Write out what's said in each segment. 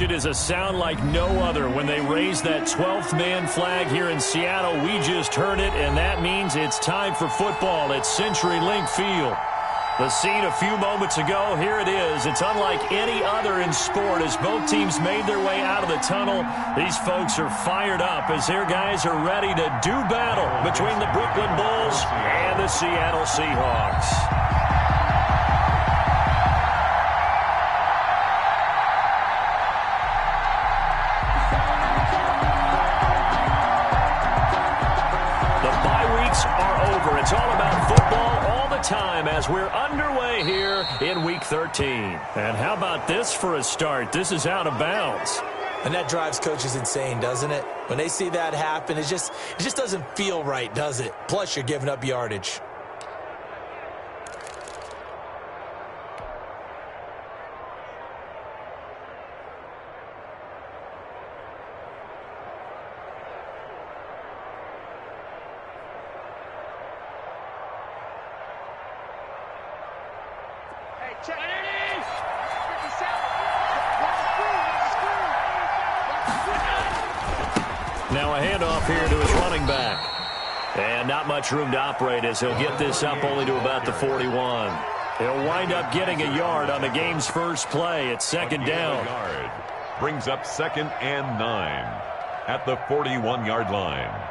It is a sound like no other when they raise that 12th man flag here in Seattle. We just heard it, and that means it's time for football at CenturyLink Field. The scene a few moments ago, here it is. It's unlike any other in sport as both teams made their way out of the tunnel. These folks are fired up as their guys are ready to do battle between the Brooklyn Bulls and the Seattle Seahawks. It's all about football all the time as we're underway here in Week 13. And how about this for a start? This is out of bounds. And that drives coaches insane, doesn't it? When they see that happen, it just doesn't feel right, does it? Plus, you're giving up yardage. Now a handoff here to his running back. And not much room to operate as he'll get this up only to about the 41. He'll wind up getting a yard on the game's first play. It's second down. Brings up 2nd and 9 at the 41-yard line.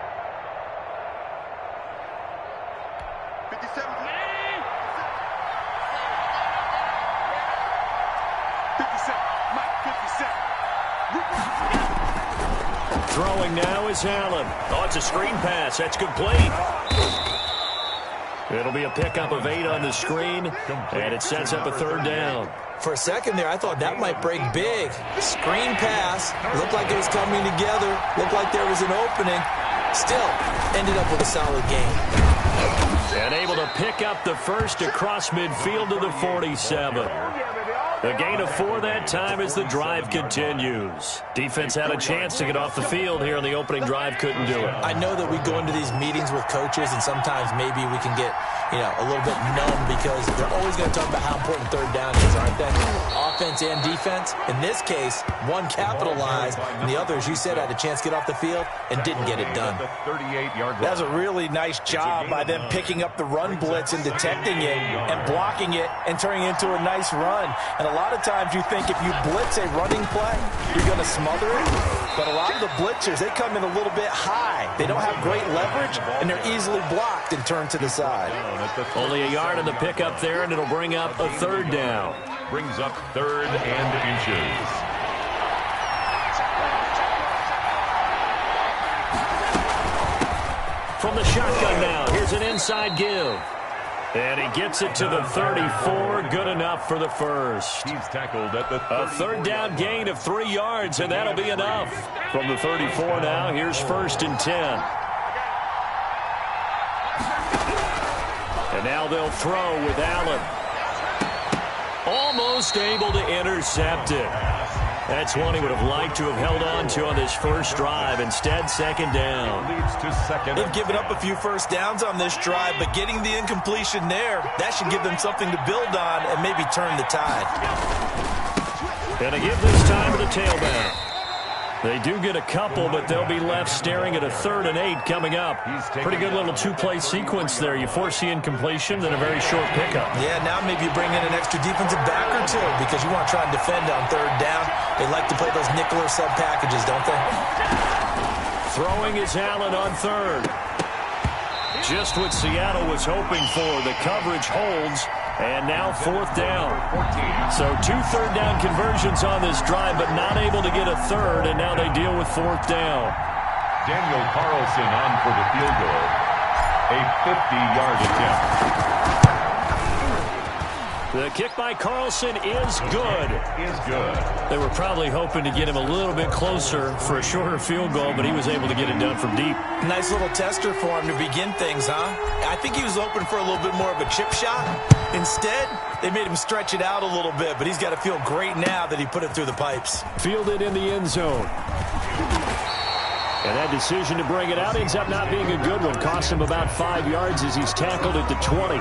Throwing now is Allen. Oh, it's a screen pass. That's complete. It'll be a pickup of 8 on the screen, and it sets up a third down. For a second there, I thought that might break big. Screen pass. Looked like it was coming together. Looked like there was an opening. Still, ended up with a solid game. And able to pick up the first across midfield to the 47. A gain of 4 that time as the drive continues. Defense had a chance to get off the field here on the opening drive, couldn't do it. I know that we go into these meetings with coaches, and sometimes maybe we can get, a little bit numb because they're always going to talk about how important third down is, aren't they? Offense and defense. In this case, one capitalized, and the other, as you said, had a chance to get off the field and didn't get it done. That was a really nice job by them picking up the run blitz and detecting it and blocking it and turning it into a nice run. And a lot of times you think if you blitz a running play, you're going to smother it. But a lot of the blitzers, they come in a little bit high. They don't have great leverage, and they're easily blocked and turned to the side. Only a yard on the pickup there, and it'll bring up a third down. Brings up 3rd and inches. From the shotgun now, here's an inside give. And he gets it to the 34, good enough for the first. He's tackled at the 34. A third down gain of 3 yards, and that'll be enough. From the 34 now, here's 1st and 10. And now they'll throw with Allen. Almost able to intercept it. That's one he would have liked to have held on to on this first drive. Instead, second down. Leads to second. They've given up a few first downs on this drive, but getting the incompletion there, that should give them something to build on and maybe turn the tide. And they give this time to the tailback. They do get a couple, but they'll be left staring at a 3rd and 8 coming up. Pretty good little 2-play sequence there. You force the incompletion, then a very short pickup. Yeah, now maybe you bring in an extra defensive back or two because you want to try and defend on 3rd down. They like to play those nickel or sub packages, don't they? Throwing is Allen on 3rd. Just what Seattle was hoping for. The coverage holds. And now 4th down. So 2 third-down conversions on this drive, but not able to get a 3rd, and now they deal with 4th down. Daniel Carlson on for the field goal. A 50-yard attempt. The kick by Carlson is good. Is good. They were probably hoping to get him a little bit closer for a shorter field goal, but he was able to get it done from deep. Nice little tester for him to begin things, huh? I think he was open for a little bit more of a chip shot. Instead, they made him stretch it out a little bit, but he's got to feel great now that he put it through the pipes. Fielded in the end zone. And that decision to bring it out ends up not being a good one. Cost him about 5 yards as he's tackled at the 20.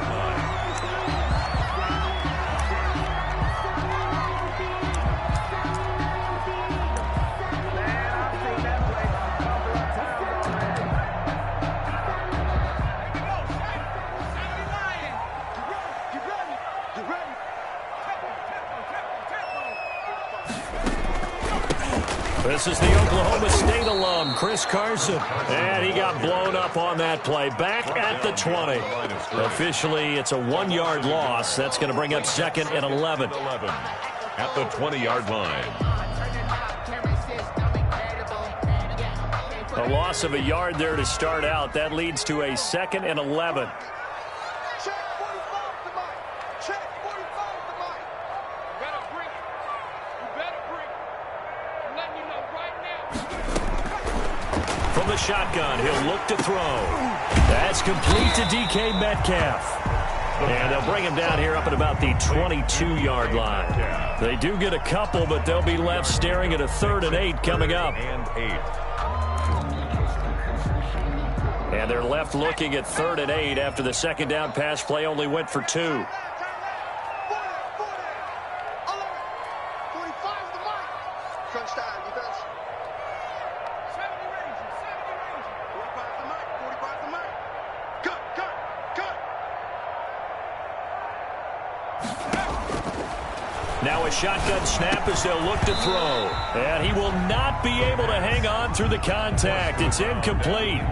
This is the Oklahoma State alum, Chris Carson. And he got blown up on that play. Back at the 20. Officially, it's a 1-yard loss. That's going to bring up 2nd and 11. At the 20-yard line. A loss of a yard there to start out. That leads to a 2nd and 11. From the shotgun, he'll look to throw. That's complete to DK Metcalf. And they'll bring him down here up at about the 22-yard line. They do get a couple, but they'll be left staring at a 3rd and 8 coming up. And they're left looking at 3rd and 8 after the 2nd down pass play only went for 2. Now a shotgun snap as they'll look to throw. And he will not be able to hang on through the contact. It's incomplete.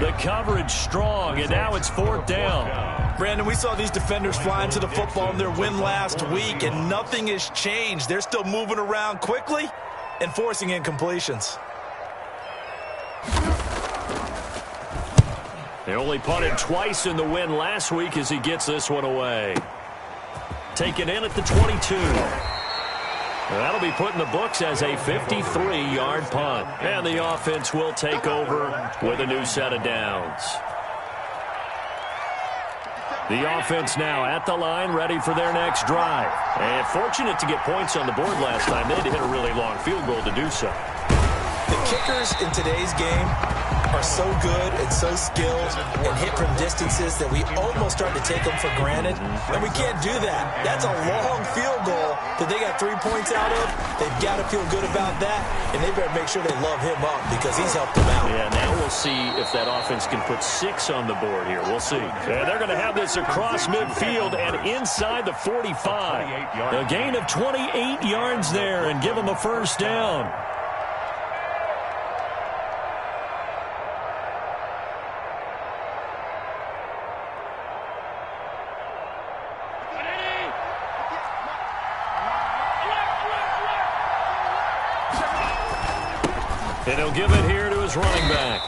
The coverage strong, and now it's 4th down. Brandon, we saw these defenders flying to the football in their win last week, and nothing has changed. They're still moving around quickly and forcing incompletions. They only punted twice in the win last week as he gets this one away. Taken in at the 22. That'll be put in the books as a 53-yard punt. And the offense will take over with a new set of downs. The offense now at the line, ready for their next drive. And fortunate to get points on the board last time. They had to hit a really long field goal to do so. The kickers in today's game are so good and so skilled and hit from distances that we almost start to take them for granted. And we can't do that. That's a long field goal that they got 3 points out of. They've got to feel good about that, and they better make sure they love him up because he's helped them out. Yeah, now we'll see if that offense can put 6 on the board here. We'll see. And they're going to have this across midfield and inside the 45. A gain of 28 yards there and give them a 1st down. And he'll give it here to his running back.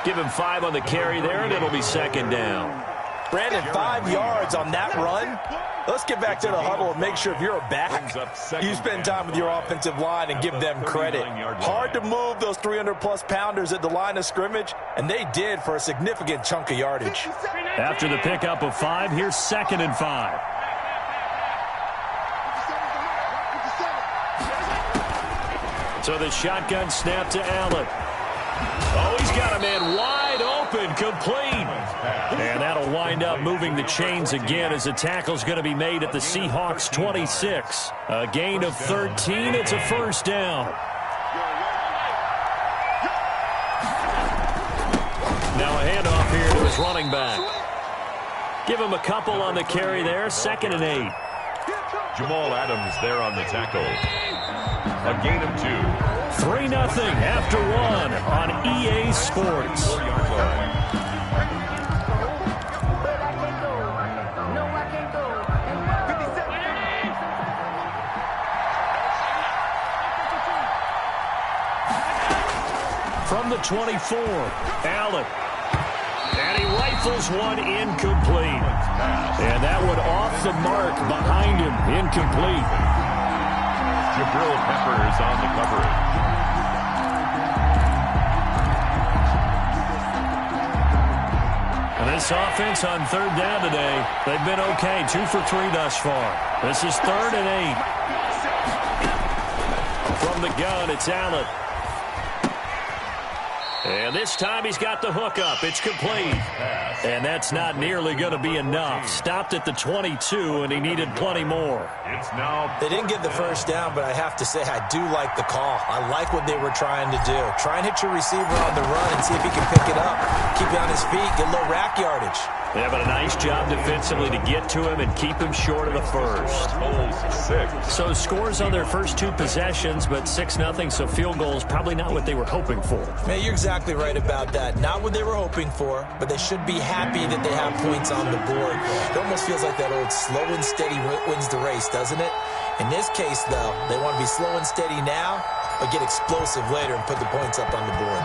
Give him 5 on the carry there, and it'll be 2nd down. Brandon, 5 yards on that run. Let's get back to the huddle and make sure if you're a back, you spend time with your offensive line and give them credit. Hard to move those 300-plus pounders at the line of scrimmage, and they did for a significant chunk of yardage. After the pickup of 5, here's 2nd and 5. So the shotgun snap to Allen. Oh, he's got a man wide open, complete. And that'll wind up moving the chains again as the tackle's going to be made at the Seahawks 26. A gain of 13. It's a 1st down. Now a handoff here to his running back. Give him a couple on the carry there. 2nd and 8. Jamal Adams there on the tackle. A gain of 2. 3-0 after 1 on EA Sports. From the 24, Allen. And he rifles one incomplete. And that one off the mark behind him, incomplete. Jabril Peppers on the coverage. And this offense on 3rd down today, they've been okay. 2 for 3 thus far. This is 3rd and 8. From the gun, it's Allen. And this time he's got the hook up. It's complete. And that's not nearly going to be enough. Stopped at the 22, and he needed plenty more. They didn't get the 1st down, but I have to say I do like the call. I like what they were trying to do. Try and hit your receiver on the run and see if he can pick it up. Keep it on his feet, get a little rack yardage. Yeah, but a nice job defensively to get to him and keep him short of the first. So scores on their first 2 possessions, but 6-0, so field goals probably not what they were hoping for. Man, you're exactly right about that. Not what they were hoping for, but they should be happy that they have points on the board. It almost feels like that old slow and steady wins the race, doesn't it? In this case, though, they want to be slow and steady now, but get explosive later and put the points up on the board.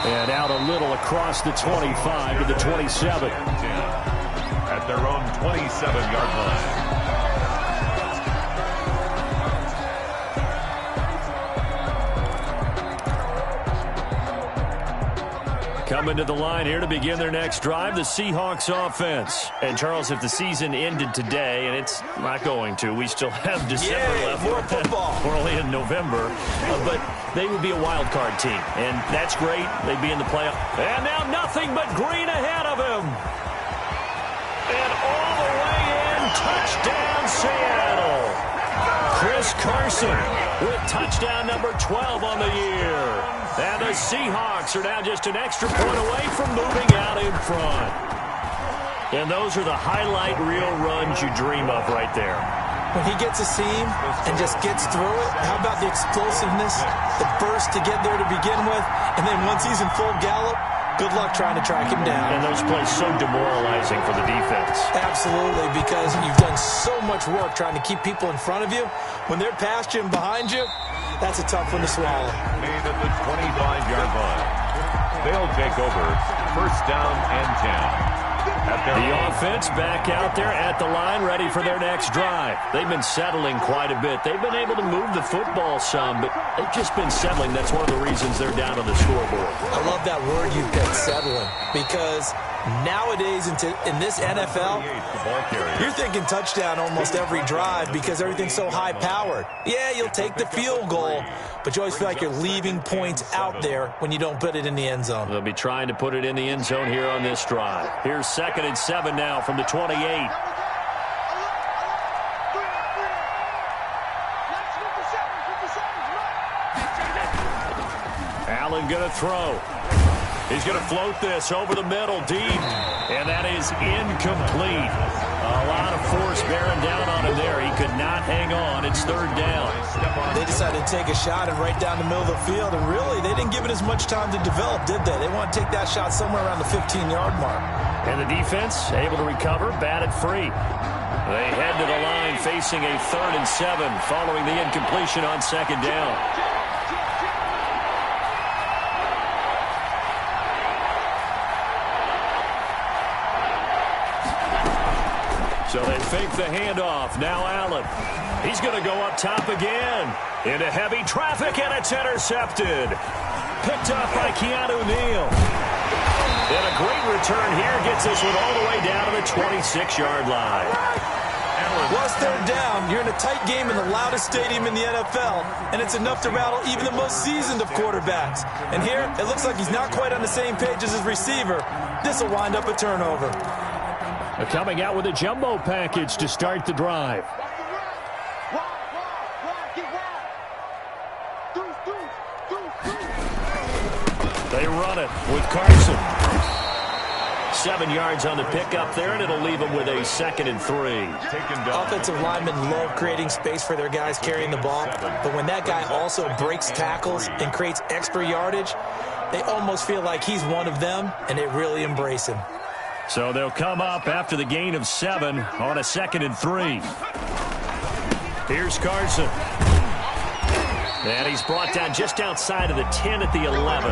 And out a little across the 25 to the 27. At their own 27-yard line. Coming to the line here to begin their next drive, the Seahawks offense. And, Charles, if the season ended today, and it's not going to, we still have December left. More football. We're only in November. But they would be a wild card team, and that's great. They'd be in the playoff. And now nothing but green ahead of him. And all the way in, touchdown Seattle. Chris Carson with touchdown number 12 on the year. And the Seahawks are now just an extra point away from moving out in front. And those are the highlight reel runs you dream of right there. When he gets a seam and just gets through it, how about the explosiveness, the burst to get there to begin with, and then once he's in full gallop, good luck trying to track him down. And those plays so demoralizing for the defense. Absolutely, because you've done so much work trying to keep people in front of you. When they're past you and behind you, that's a tough one to swallow. Made at the 25-yard line. They'll take over. First down and 10. The offense back out there at the line, ready for their next drive. They've been settling quite a bit. They've been able to move the football some, but they've just been settling. That's one of the reasons they're down on the scoreboard. I love that word you picked, settling, because nowadays in this NFL, you're thinking touchdown almost every drive because everything's so high-powered. Yeah, you'll take the field goal, but you always feel like you're leaving points out there when you don't put it in the end zone. They'll be trying to put it in the end zone here on this drive. Here's 2nd and 7 now from the 28. Allen going to throw. He's going to float this over the middle deep, and that is incomplete. A lot of force bearing down on him there. He could not hang on. It's 3rd down. They decided to take a shot and right down the middle of the field, and really, they didn't give it as much time to develop, did they? They want to take that shot somewhere around the 15-yard mark. And the defense able to recover, batted free. They head to the line facing a 3rd and 7 following the incompletion on 2nd down. So they fake the handoff. Now Allen. He's going to go up top again. Into heavy traffic, and it's intercepted. Picked up by Keanu Neal. And a great return here gets this one all the way down to the 26-yard line. Once they're down, you're in a tight game in the loudest stadium in the NFL, and it's enough to rattle even the most seasoned of quarterbacks. And here, it looks like he's not quite on the same page as his receiver. This will wind up a turnover. Coming out with a jumbo package to start the drive. They run it with Carson. 7 yards on the pickup there, and it'll leave them with a 2nd and 3. Offensive linemen love creating space for their guys carrying the ball, but when that guy also breaks tackles and creates extra yardage, they almost feel like he's one of them, and they really embrace him. So they'll come up after the gain of 7 on a 2nd and 3. Here's Carson. And he's brought down just outside of the 10 at the 11.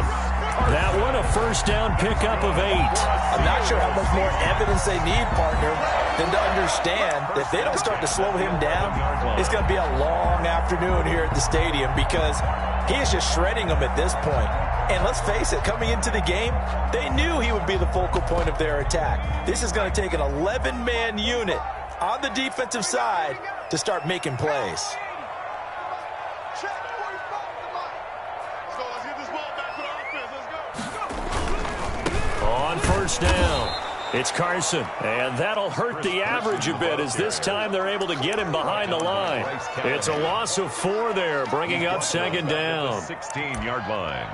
That one, a first down pickup of 8. I'm not sure how much more evidence they need, partner, than to understand that if they don't start to slow him down, it's going to be a long afternoon here at the stadium because he is just shredding them at this point. And let's face it, coming into the game, they knew he would be the focal point of their attack. This is going to take an 11-man unit on the defensive side to start making plays. On first down, It's Carson, and that'll hurt the average a bit as this time they're able to get him behind the line. It's a loss of 4 there, bringing up second down. 16-yard line.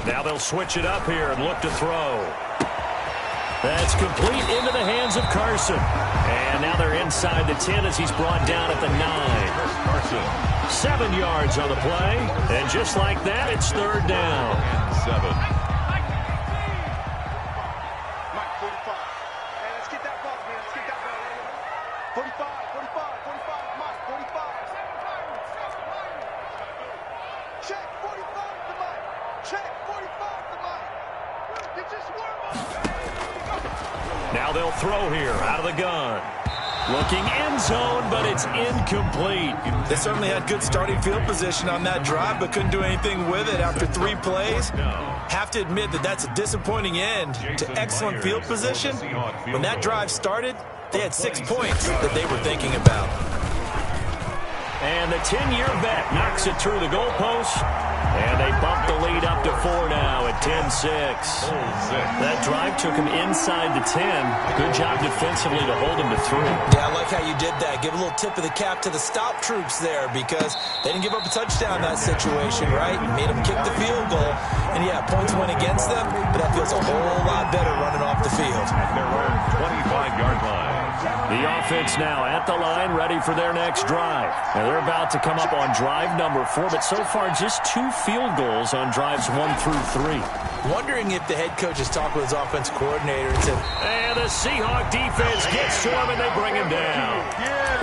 Now they'll switch it up here and look to throw. That's complete into the hands of Carson. And now they're inside the 10 as he's brought down at the 9. 7 yards on the play. And just like that, it's third down. 7. Now they'll throw here out of the gun. Looking end zone, but it's incomplete. They certainly had good starting field position on that drive, but couldn't do anything with it after 3 plays. Have to admit that that's a disappointing end to excellent field position. When that drive started, they had 6 points that they were thinking about. And the 10-year vet knocks it through the goalpost. And they bump the lead up to 4 now at 10-6. That drive took him inside the 10. Good job defensively to hold him to 3. Yeah, I like how you did that. Give a little tip of the cap to the stop troops there because they didn't give up a touchdown in that situation, right? Made them kick the field goal. And, yeah, points went against them, but that feels a whole lot better running off the field. At their own 25-yard line. The offense now at the line, ready for their next drive. Now they're about to come up on drive number 4, but so far just 2 field goals on drives 1 through 3. Wondering if the head coach has talked with his offense coordinator and said, and the Seahawks defense gets to him and they bring him down.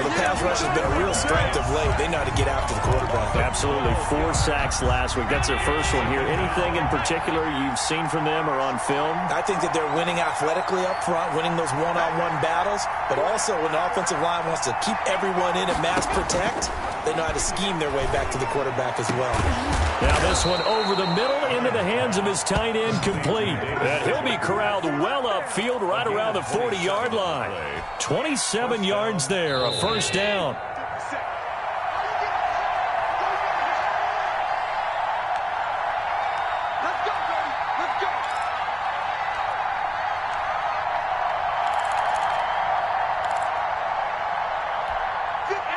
Well, the pass rush has been a real strength of late. They know how to get after the quarterback. Absolutely. 4 sacks last week. That's their first one here. Anything in particular you've seen from them or on film? I think that they're winning athletically up front, winning those one-on-one battles, but also when the offensive line wants to keep everyone in and mass protect, they know how to scheme their way back to the quarterback as well. Now this one over the middle into the hands of his tight end complete. And he'll be corralled well upfield right around the 40-yard line. 27 yards there, a first down.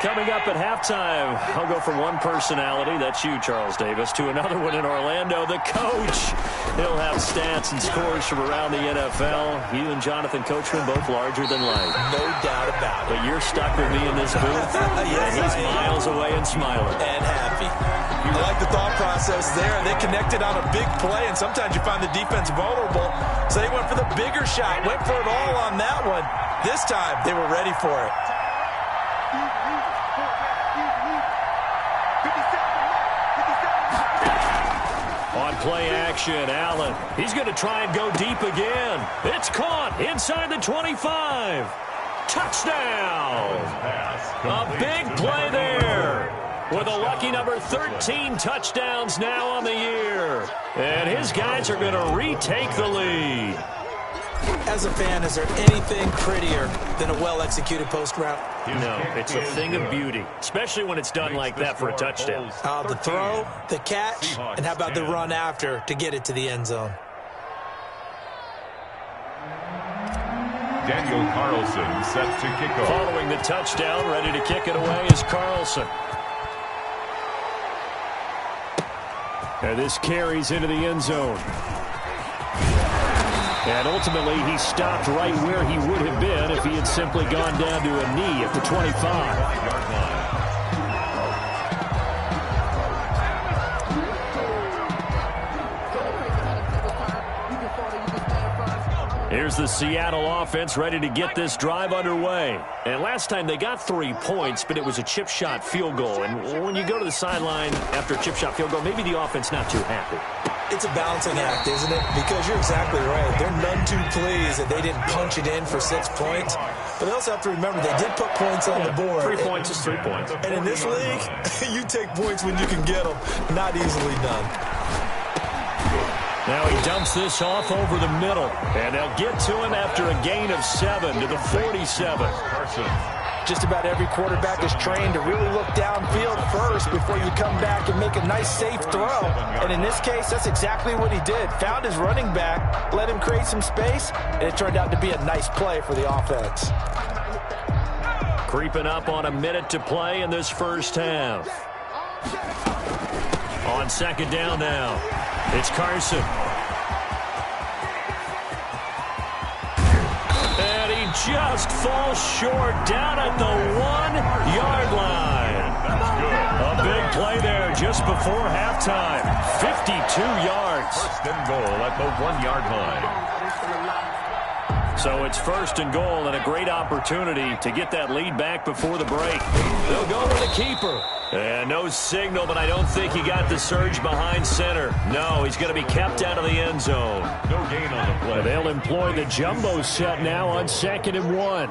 Coming up at halftime, I'll go from one personality, that's you, Charles Davis, to another one in Orlando, the coach. He'll have stats and scores from around the NFL. You and Jonathan Coachman, both larger than life. No doubt about it. But you're stuck with me in this booth. Yes, and he's miles away and smiling. And happy. I like the thought process there. They connected on a big play, and sometimes you find the defense vulnerable. So they went for the bigger shot, went for it all on that one. This time, they were ready for it. On play action, Allen. He's going to try and go deep again. It's caught inside the 25. Touchdown! A big play there. With a lucky number 13 touchdowns now on the year. And his guys are going to retake the lead. As a fan, is there anything prettier than a well-executed post route? No, it's a thing of beauty, especially when it's done like that for a touchdown. The throw, the catch, and how about the run after to get it to the end zone? Daniel Carlson set to kick off. Following the touchdown, ready to kick it away is Carlson. And this carries into the end zone. And ultimately, he stopped right where he would have been if he had simply gone down to a knee at the 25. Here's the Seattle offense ready to get this drive underway. And last time they got 3 points, but it was a chip shot field goal. And when you go to the sideline after a chip shot field goal, maybe the offense not too happy. It's a balancing act, isn't it? Because you're exactly right. They're none too pleased that they didn't punch it in for 6 points. But they also have to remember they did put points on the board. 3 points is 3 points. And in this league, you take points when you can get them. Not easily done. Now he dumps this off over the middle. And they'll get to him after a gain of 7 to the 47. Just about every quarterback is trained to really look downfield first before you come back and make a nice, safe throw. And in this case, that's exactly what he did. Found his running back, let him create some space, and it turned out to be a nice play for the offense. Creeping up on a minute to play in this first half. On second down now, it's Carson. And he just falls short down at the 1-yard line. A big play there just before halftime. 52 yards. First and goal at the 1-yard line. So it's first and goal and a great opportunity to get that lead back before the break. They'll go with a keeper. And no signal, but I don't think he got the surge behind center. No, he's going to be kept out of the end zone. No gain on the play. They'll employ the jumbo set now on 2nd and 1.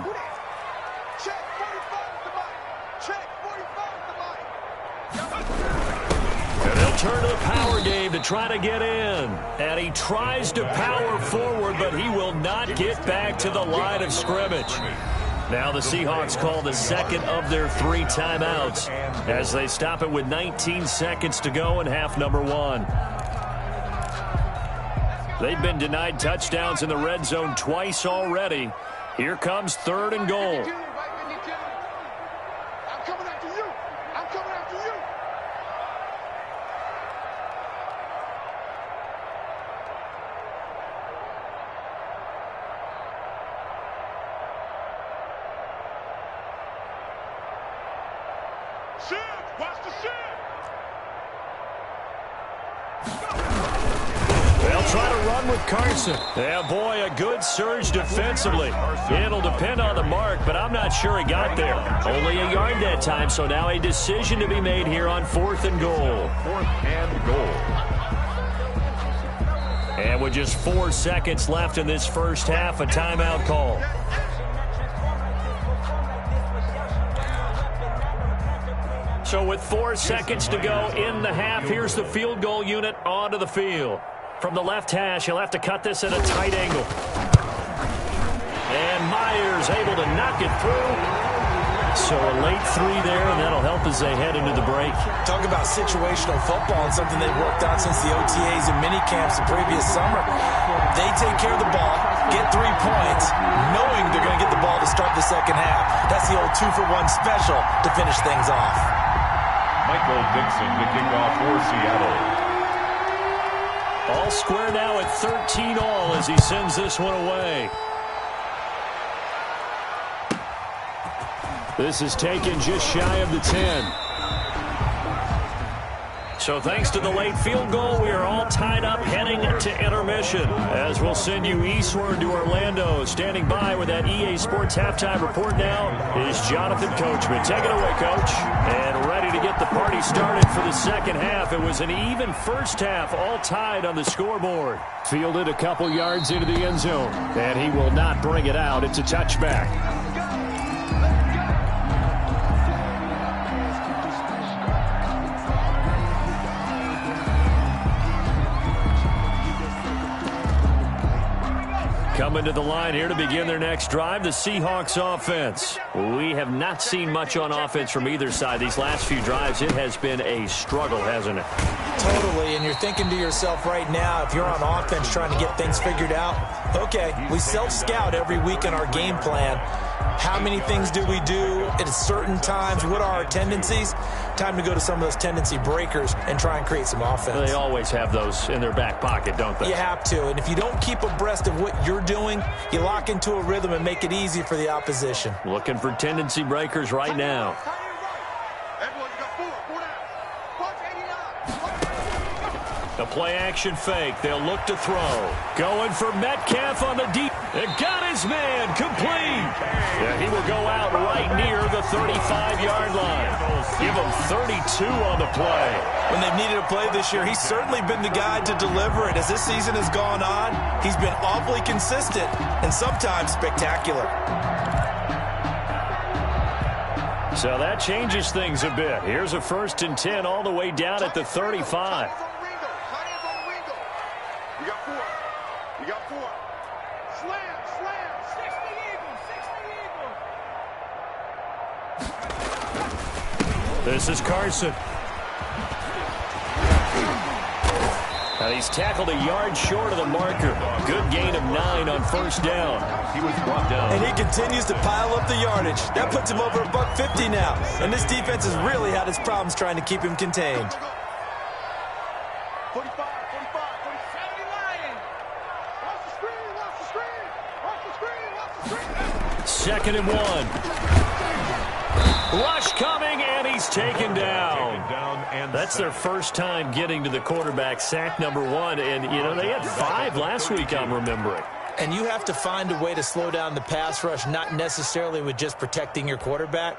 And they'll turn to the power game to try to get in. And he tries to power forward, but he will not get back to the line of scrimmage. Now the Seahawks call the second of their 3 timeouts as they stop it with 19 seconds to go in half number 1. They've been denied touchdowns in the red zone twice already. Here comes 3rd and goal. They'll try to run with Carson. Yeah, boy, a good surge defensively. It'll depend on the mark, but I'm not sure he got there. Only a yard that time, so now a decision to be made here on 4th and goal. 4th and goal. And with just 4 seconds left in this first half, a timeout call. So with 4 seconds to go in the half, here's the field goal unit onto the field. From the left hash, he'll have to cut this at a tight angle. And Myers able to knock it through. So a late 3 there, and that'll help as they head into the break. Talk about situational football and something they've worked out since the OTAs and mini camps the previous summer. They take care of the ball, get 3 points, knowing they're going to get the ball to start the second half. That's the old 2-for-1 special to finish things off. Michael Dixon to kick off for Seattle. All square now at 13 all as he sends this one away. This is taken just shy of the 10. So thanks to the late field goal, we are all tied up heading to intermission. As we'll send you eastward to Orlando. Standing by with that EA Sports halftime report now is Jonathan Coachman. Take it away, Coach. And ready to get the party started for the second half. It was an even first half, all tied on the scoreboard. Fielded a couple yards into the end zone, and he will not bring it out. It's a touchback. Coming to the line here to begin their next drive, the Seahawks offense. We have not seen much on offense from either side. These last few drives, it has been a struggle, hasn't it? Totally, and you're thinking to yourself right now, if you're on offense trying to get things figured out, okay, we self-scout every week in our game plan. How many things do we do at certain times? What are our tendencies? Time to go to some of those tendency breakers and try and create some offense. They always have those in their back pocket, don't they? You have to, and if you don't keep abreast of what you're doing, you lock into a rhythm and make it easy for the opposition. Looking for tendency breakers right now. The play-action fake. They'll look to throw. Going for Metcalf on the deep. It got his man. Complete. Yeah, he will go out right near the 35-yard line. Give him 32 on the play. When they've needed a play this year, he's certainly been the guy to deliver it. As this season has gone on, he's been awfully consistent and sometimes spectacular. So that changes things a bit. Here's a 1st and 10 all the way down at the 35. You got 4. Slam. 60 Eagles. This is Carson. Now he's tackled a yard short of the marker. Good gain of 9 on 1st down. He was brought down. And he continues to pile up the yardage. That puts him over $150 now. And this defense has really had its problems trying to keep him contained. 45, 70 Lion. Watch the screen. 2nd and 1. Rush coming, and he's taken down. That's their first time getting to the quarterback, sack number 1. And, you know, they had 5 last week, I'm remembering. And you have to find a way to slow down the pass rush, not necessarily with just protecting your quarterback,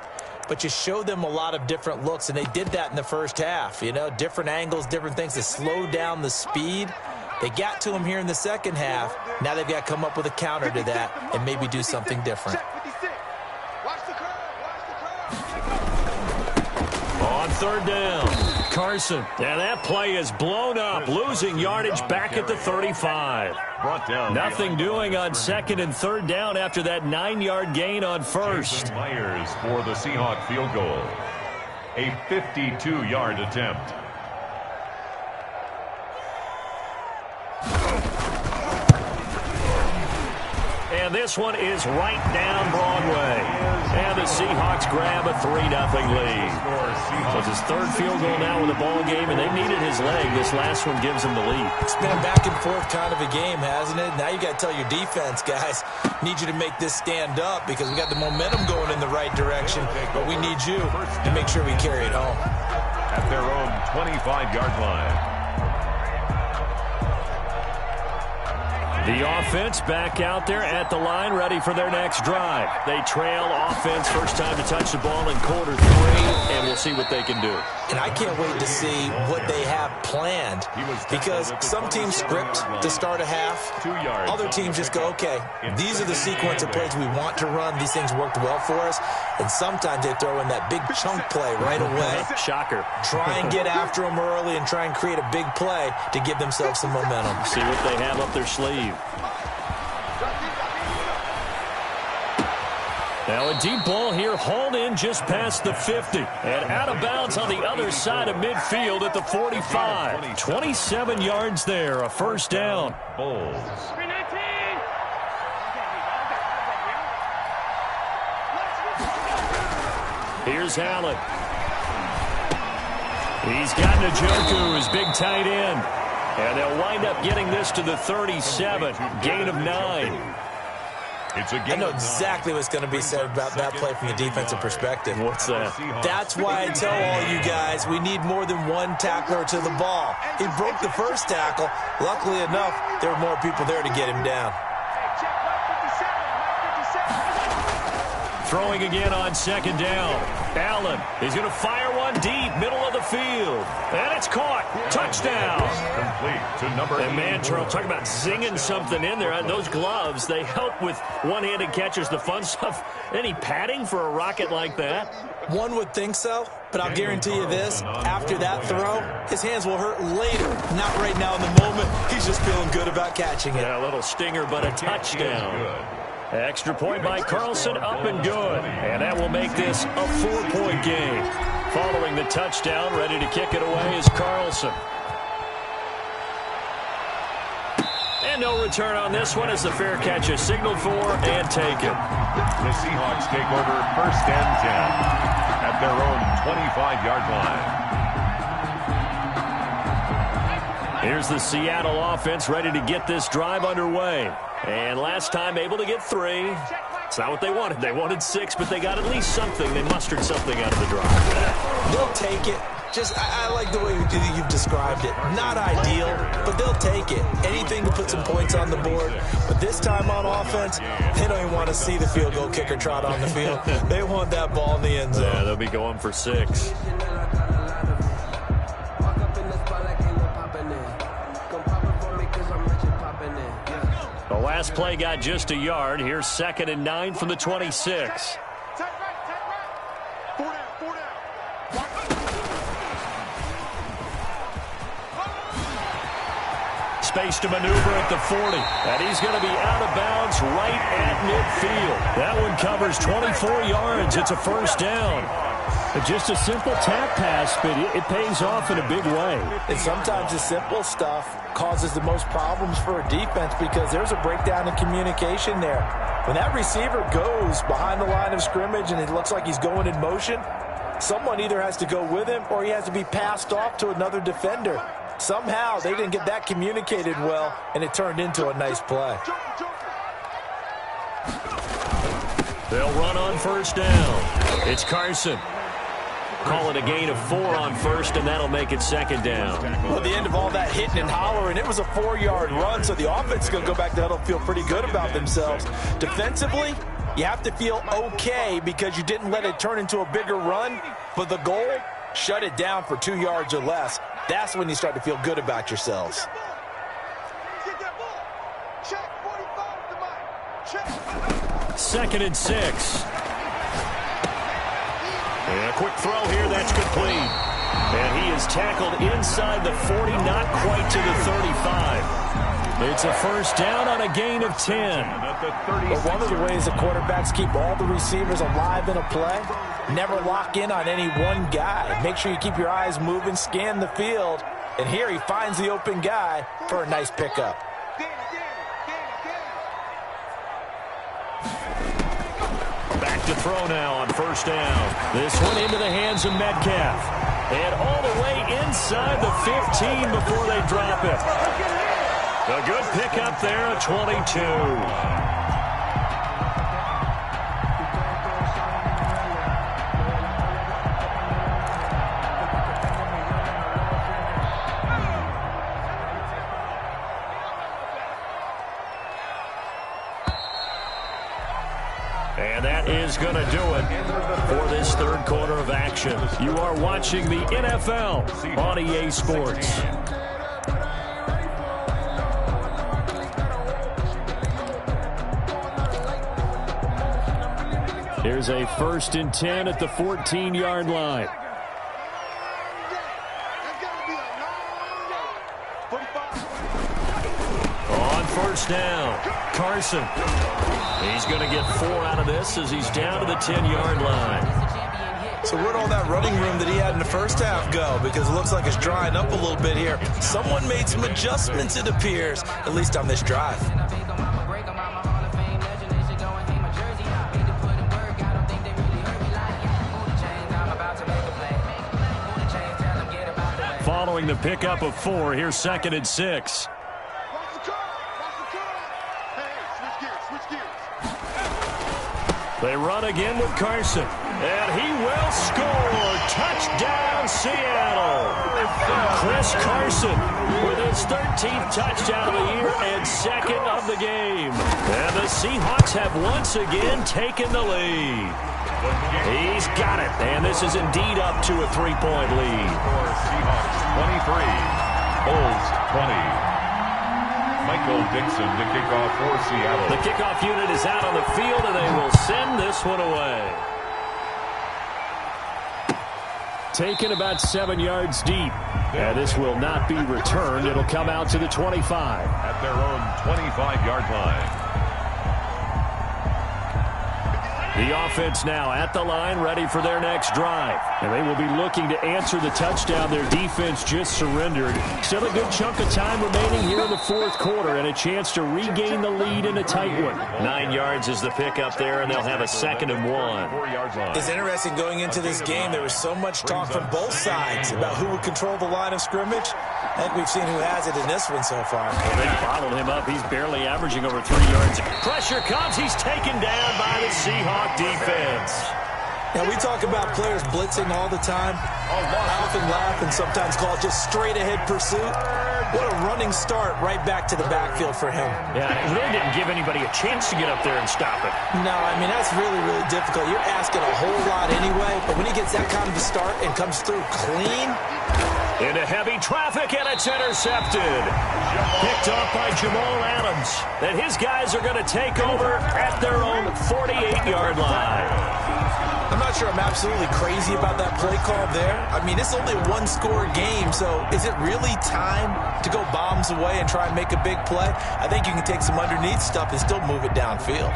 but you show them a lot of different looks, and they did that in the first half. You know, different angles, different things to slow down the speed. They got to him here in the second half. Now they've got to come up with a counter to that and maybe do something different. On 3rd down, Carson. And that play is blown up, losing yardage back at the 35. Brought down. Nothing doing on 2nd and 3rd down after that 9-yard gain on 1st. Myers for the Seahawks field goal. A 52-yard attempt. And this one is right down Broadway. And the Seahawks grab a 3-0 lead. So it's his 3rd field goal now in the ball game, and they needed his leg. This last one gives them the lead. It's been a back-and-forth kind of a game, hasn't it? Now you got to tell your defense, guys, need you to make this stand up because we got the momentum going in the right direction, but we need you to make sure we carry it home. At their own 25-yard line. The offense back out there at the line, ready for their next drive. They trail offense, first time to touch the ball in quarter 3, and we'll see what they can do. And I can't wait to see what they have planned because some teams script to start a half. Other teams just go, okay, these are the sequence of plays we want to run. These things worked well for us. And sometimes they throw in that big chunk play right away. Shocker. Try and get after them early and try and create a big play to give themselves some momentum. See what they have up their sleeve. Now a deep ball here, hauled in just past the 50. And out of bounds on the other side of midfield at the 45. 27 yards there, a 1st down. Bulls. Here's Allen. He's got Njoku, his big tight end. And they'll wind up getting this to the 37. Gain of 9. I know exactly what's going to be said about that play from the defensive perspective. What's that? That's why I tell all you guys we need more than one tackler to the ball. He broke the first tackle. Luckily enough, there were more people there to get him down. Throwing again on 2nd down. Allen, he's going to fire one deep, middle of the field. And it's caught. Touchdown. Complete to number 8. And man, Charles, talk about zinging something in there. Those gloves, they help with one-handed catches, the fun stuff. Any padding for a rocket like that? One would think so, but I'll guarantee you this. After that throw, his hands will hurt later. Not right now in the moment. He's just feeling good about catching it. Yeah, a little stinger, but a touchdown. Extra point by Carlson, up and good. And that will make this a 4-point game. Following the touchdown, ready to kick it away is Carlson. And no return on this one as the fair catch is signaled for and taken. The Seahawks take over 1st and 10 at their own 25-yard line. Here's the Seattle offense ready to get this drive underway. And last time able to get 3. It's not what they wanted. They wanted 6, but they got at least something. They mustered something out of the drive. They'll take it. I like the way you've described it. Not ideal, but they'll take it. Anything to put some points on the board. But this time on offense, they don't even want to see the field goal kicker trot on the field. They want that ball in the end zone. Yeah, they'll be going for 6. The last play got just a yard. Here's 2nd and 9 from the 26. Space to maneuver at the 40. And he's going to be out of bounds right at midfield. That one covers 24 yards. It's a first down. Just a simple tap pass, but it pays off in a big way. And sometimes the simple stuff causes the most problems for a defense because there's a breakdown in communication there. When that receiver goes behind the line of scrimmage and it looks like he's going in motion, someone either has to go with him or he has to be passed off to another defender. Somehow they didn't get that communicated well, and it turned into a nice play. They'll run on first down. It's Carson. Call it a gain of 4 on first, and that'll make it 2nd down. Well, at the end of all that hitting and hollering, it was a 4-yard run, so the offense is going to go back to huddle, feel pretty good about themselves. Defensively, you have to feel okay because you didn't let it turn into a bigger run, but the goal, shut it down for 2 yards or less. That's when you start to feel good about yourselves. Second and 6. And a quick throw here, that's complete. And he is tackled inside the 40, not quite to the 35. It's a first down on a gain of 10. But one of the ways the quarterbacks keep all the receivers alive in a play, never lock in on any one guy. Make sure you keep your eyes moving, scan the field. And here he finds the open guy for a nice pickup. Back to throw now on first down. This one into the hands of Metcalf. And all the way inside the 15 before they drop it. A good pickup there at 22. And that is going to do it for this third quarter of action. You are watching the NFL on EA Sports. Here's a 1st and 10 at the 14-yard line. On first down, Carson. He's going to get 4 out of this as he's down to the 10-yard line. So where'd all that running room that he had in the first half go? Because it looks like it's drying up a little bit here. Someone made some adjustments, it appears, at least on this drive. Following the pickup of 4, here's 2nd and 6. They run again with Carson. And he will score. Touchdown, Seattle. Chris Carson with his 13th touchdown of the year and 2nd of the game. And the Seahawks have once again taken the lead. He's got it. And this is indeed up to a 3-point lead. Seahawks 23, Bulls 20. Michael Dixon to kick off for Seattle. The kickoff unit is out on the field, and they will send this one away. Taken about 7 yards deep. And this will not be returned. It'll come out to the 25. At their own 25-yard line. The offense now at the line, ready for their next drive. And they will be looking to answer the touchdown their defense just surrendered. Still a good chunk of time remaining here in the 4th quarter and a chance to regain the lead in a tight one. 9 yards is the pickup there, and they'll have a 2nd and 1. It's interesting going into this game. There was so much talk from both sides about who would control the line of scrimmage. I think we've seen who has it in this one so far. Well, they bottled him up. He's barely averaging over 3 yards. Pressure comes. He's taken down by the Seahawks defense. Now, we talk about players blitzing all the time. I often laugh and sometimes call it just straight-ahead pursuit. What a running start right back to the backfield for him. Yeah, it really didn't give anybody a chance to get up there and stop it. No, I mean, that's really, really difficult. You're asking a whole lot anyway, but when he gets that kind of a start and comes through clean. Into heavy traffic, and it's intercepted. Picked off by Jamal Adams. And his guys are going to take over at their own 48-yard line. I'm not sure I'm absolutely crazy about that play call there. I mean, it's only a one-score game, so is it really time to go bombs away and try and make a big play? I think you can take some underneath stuff and still move it downfield.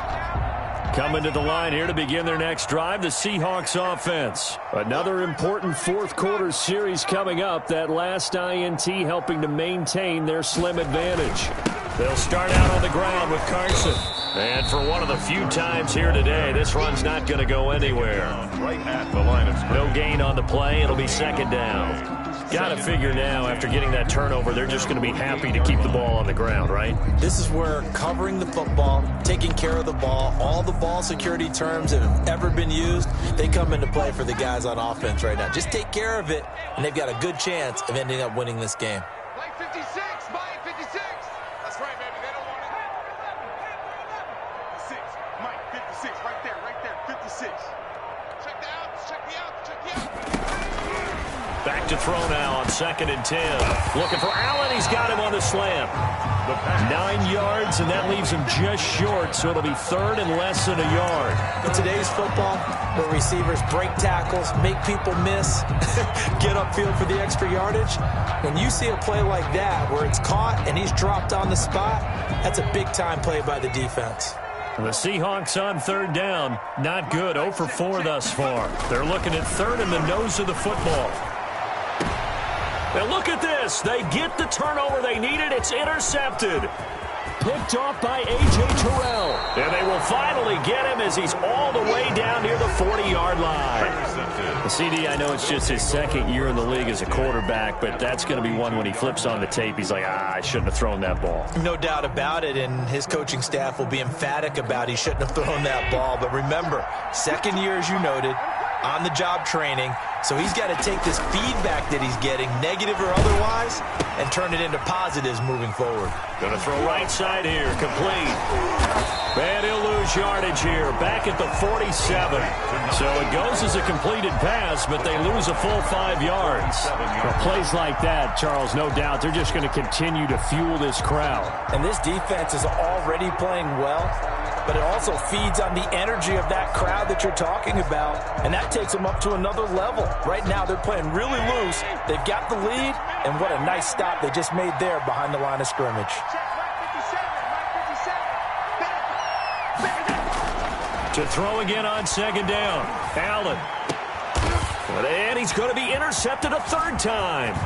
Coming to the line here to begin their next drive, the Seahawks offense. Another important fourth-quarter series coming up. That last INT helping to maintain their slim advantage. They'll start out on the ground with Carson. And for one of the few times here today, this run's not going to go anywhere. Right at the line of scrimmage. No gain on the play. It'll be second down. Got to figure now, after getting that turnover, they're just going to be happy to keep the ball on the ground, right? This is where covering the football, taking care of the ball, all the ball security terms that have ever been used, they come into play for the guys on offense right now. Just take care of it, and they've got a good chance of ending up winning this game. Play 56, Mike, 56. That's right, baby. They don't want it. 6, Mike, 56, right there, 56. Check the outs, check the outs, check the outs. Back to throw now on 2nd and 10. Looking for Allen. He's got him on the slam. 9 yards, and that leaves him just short, so it'll be third and less than a yard. In today's football, where receivers break tackles, make people miss, get upfield for the extra yardage, when you see a play like that where it's caught and he's dropped on the spot, that's a big-time play by the defense. The Seahawks on third down. Not good. 0 for 4 thus far. They're looking at third in the nose of the football. And look at this. They get the turnover they needed. It's intercepted. Picked off by A.J. Terrell. And they will finally get him as he's all the way down near the 40-yard line. The CD, I know it's just his second year in the league as a quarterback, but that's going to be one when he flips on the tape. He's like, I shouldn't have thrown that ball. No doubt about it, and his coaching staff will be emphatic about he shouldn't have thrown that ball. But remember, second year, as you noted, on-the-job training, so he's got to take this feedback that he's getting, negative or otherwise, and turn it into positives moving forward. Going to throw right side here, complete. And he'll lose yardage here, back at the 47. So it goes as a completed pass, but they lose a full 5 yards. Well, plays like that, Charles, no doubt, they're just going to continue to fuel this crowd. And this defense is already playing well, but it also feeds on the energy of that crowd that you're talking about, and that takes them up to another level. Right now, they're playing really loose. They've got the lead, and what a nice stop they just made there behind the line of scrimmage. To throw again on second down. Allen. And he's going to be intercepted a third time.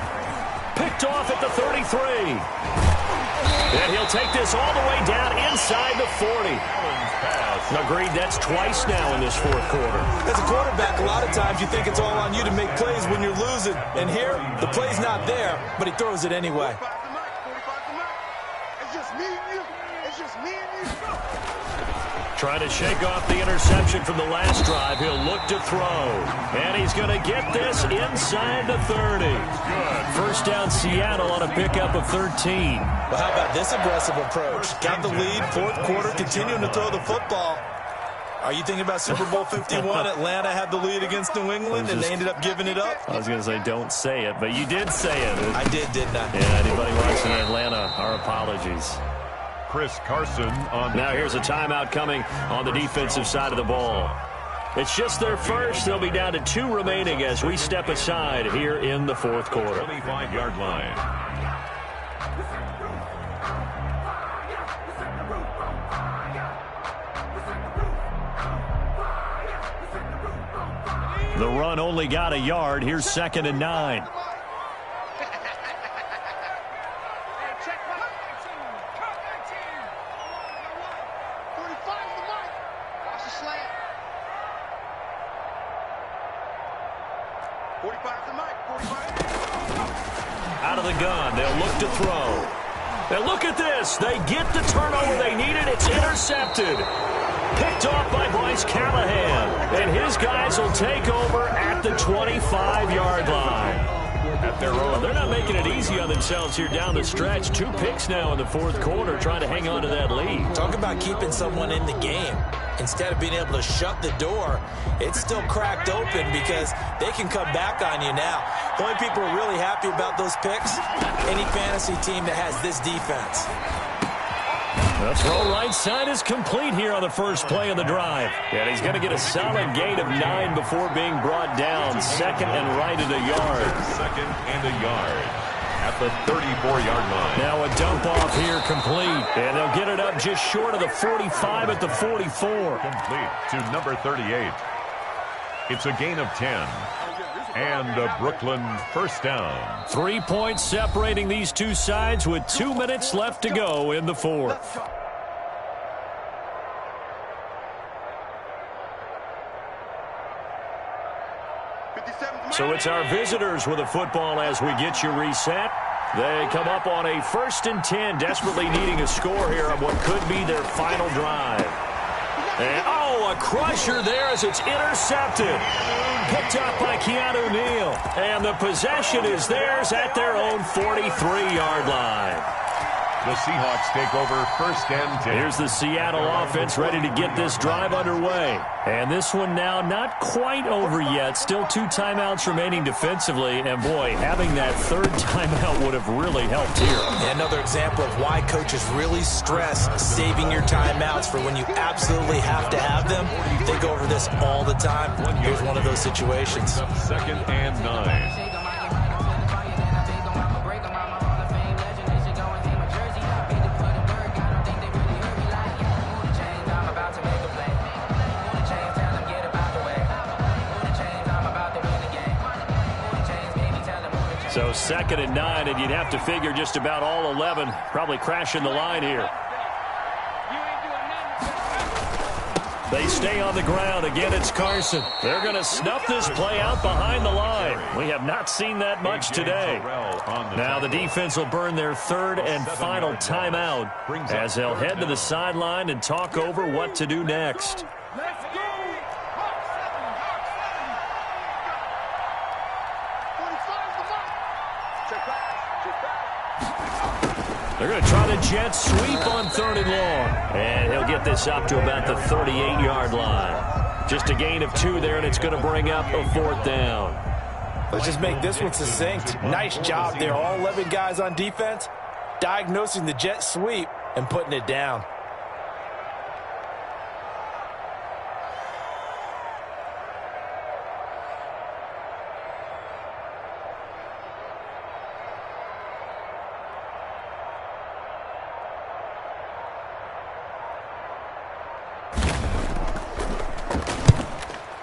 Picked off at the 33. And he'll take this all the way down inside the 40. Agreed, that's twice now in this fourth quarter. As a quarterback, a lot of times you think it's all on you to make plays when you're losing. And here, the play's not there, but he throws it anyway. 45 to Mike. It's just me and you. It's just me and you. Trying to shake off the interception from the last drive. He'll look to throw. And he's going to get this inside the 30. First down Seattle on a pickup of 13. Well, how about this aggressive approach? Got the lead, fourth quarter, continuing to throw the football. Are you thinking about Super Bowl 51? Atlanta had the lead against New England, and they ended up giving it up? I was going to say don't say it, but you did say it. I did, didn't I? Yeah, anybody watching Atlanta, our apologies. Chris Carson on the Now here's a timeout coming on the defensive side of the ball. It's just their first. They'll be down to 2 remaining as we step aside here in the fourth quarter. 25-yard line. The run only got a yard. Here's 2nd and 9. Out of the gun, they'll look to throw. And look at this. They get the turnover they needed. It's intercepted. Picked off by Bryce Callahan. And his guys will take over at the 25-yard line. At their own. They're not making it easy on themselves here down the stretch. 2 picks now in the fourth quarter, trying to hang on to that lead. Talk about keeping someone in the game. Instead of being able to shut the door, it's still cracked open because they can come back on you now. The only people who are really happy about those picks, any fantasy team that has this defense. The throw right side is complete here on the first play of the drive. And he's going to get a solid gain of 9 before being brought down. Second and right at a yard. Second and a yard at the 34-yard line. Now a dump off here complete. And they'll get it up just short of the 45 at the 44. Complete to number 38. It's a gain of 10. And a Brooklyn first down. 3 points separating these two sides with 2 minutes left to go in the fourth. So it's our visitors with a football as we get you reset. They come up on a 1st and 10, desperately needing a score here on what could be their final drive. And, a crusher there as it's intercepted. Picked up by Keanu Neal. And the possession is theirs at their own 43-yard line. The Seahawks take over 1st and 10. Here's the Seattle offense ready to get this drive underway. And this one now not quite over yet. Still 2 timeouts remaining defensively. And, boy, having that 3rd timeout would have really helped here. And another example of why coaches really stress saving your timeouts for when you absolutely have to have them. They go over this all the time. Here's one of those situations. 2nd and 9. So 2nd and 9, and you'd have to figure just about all 11 probably crashing the line here. They stay on the ground. Again, it's Carson. They're going to snuff this play out behind the line. We have not seen that much today. Now the defense will burn their 3rd and final timeout as they'll head to the sideline and talk over what to do next. They're going to try the jet sweep on 3rd and long. And he'll get this up to about the 38-yard line. Just a gain of 2 there, and it's going to bring up a 4th down. Let's just make this one succinct. Nice job there. All 11 guys on defense diagnosing the jet sweep and putting it down.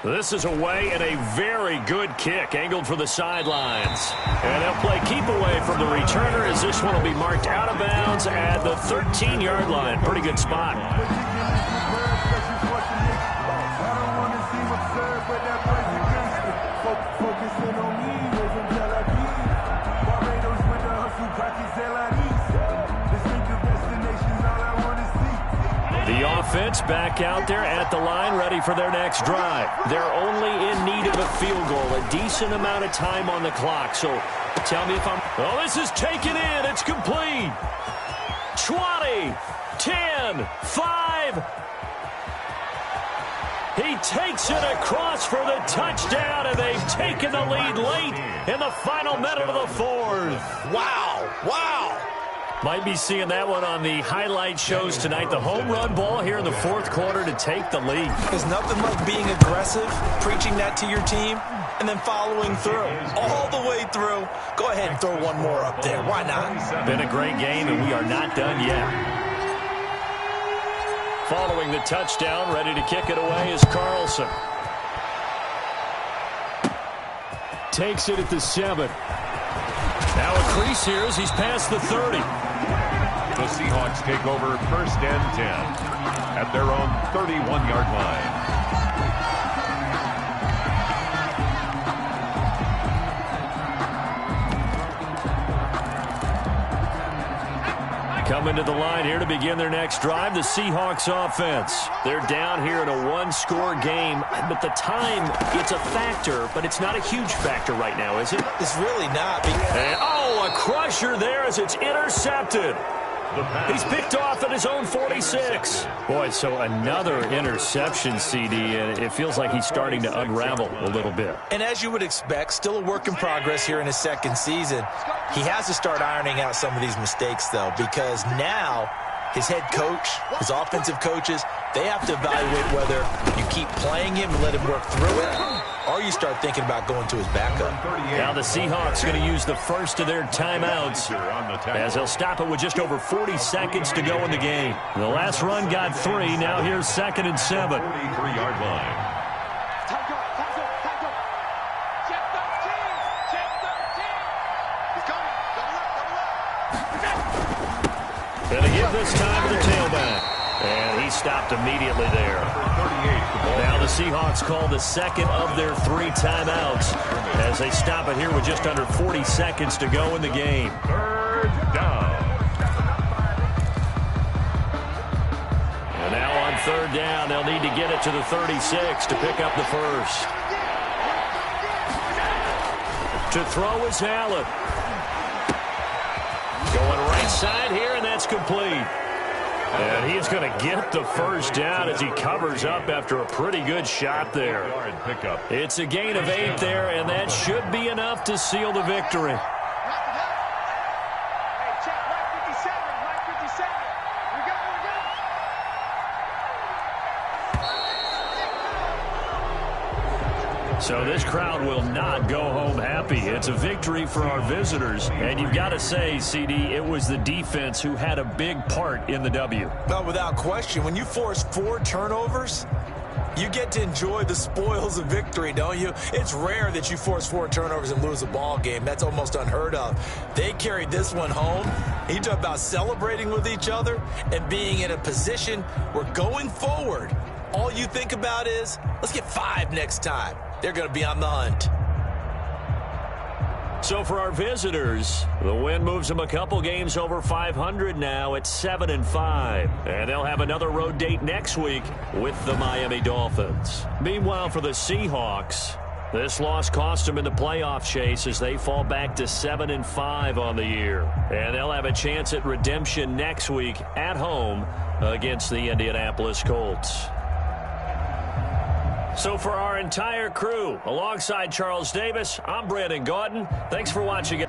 This is away and a very good kick angled for the sidelines. And they'll play keep away from the returner as this one will be marked out of bounds at the 13-yard line. Pretty good spot. The offense back out there at the line, ready for their next drive. They're only in need of a field goal, a decent amount of time on the clock. So tell me if I'm... Oh, this is taken in. It's complete. 20, 10, 5. He takes it across for the touchdown, and they've taken the lead late in the final minute of the 4th. Wow, wow. Might be seeing that one on the highlight shows tonight. The home run ball here in the 4th quarter to take the lead. There's nothing like being aggressive, preaching that to your team, and then following through. All the way through. Go ahead and throw one more up there. Why not? Been a great game, and we are not done yet. Following the touchdown, ready to kick it away is Carlson. Takes it at the 7. Now a crease here as he's past the 30. The Seahawks take over 1st and 10 at their own 31-yard line. Coming to the line here to begin their next drive, the Seahawks offense. They're down here in a one-score game, but the time, it's a factor, but it's not a huge factor right now, is it? It's really not. And, a crusher there as it's intercepted. He's picked off at his own 46. Boy, so another interception, CD, and it feels like he's starting to unravel a little bit. And as you would expect, still a work in progress here in his second season. He has to start ironing out some of these mistakes, though, because now his head coach, his offensive coaches, they have to evaluate whether you keep playing him and let him work through it, or you start thinking about going to his backup. Now the Seahawks going to use the first of their timeouts as they'll stop it with just over 40 seconds to go in the game. The last run got 3. Now here's 2nd and 7. 43-yard line. Check 13. Check 13. He's coming. Double up. And to give this time to the tailback. And he stopped immediately there. Now the Seahawks call the second of their 3 timeouts as they stop it here with just under 40 seconds to go in the game. 3rd down. And now on 3rd down, they'll need to get it to the 36 to pick up the first. To throw is Allen. Going right side here, and that's complete. And he's going to get the first down as he covers up after a pretty good shot there. It's a gain of 8 there, and that should be enough to seal the victory. Hey, check right 57. Right 57. We go. So this crowd will not go home happy. It's a victory for our visitors. And you've got to say, CD, it was the defense who had a big part in the W. Well, without question, when you force 4 turnovers, you get to enjoy the spoils of victory, don't you? It's rare that you force 4 turnovers and lose a ball game. That's almost unheard of. They carried this one home. You talk about celebrating with each other and being in a position where going forward, all you think about is, let's get 5 next time. They're going to be on the hunt. So for our visitors, the win moves them a couple games over 500 now at 7-5. And they'll have another road date next week with the Miami Dolphins. Meanwhile, for the Seahawks, this loss cost them in the playoff chase as they fall back to 7-5 on the year. And they'll have a chance at redemption next week at home against the Indianapolis Colts. So for our entire crew, alongside Charles Davis, I'm Brandon Gaudin. Thanks for watching.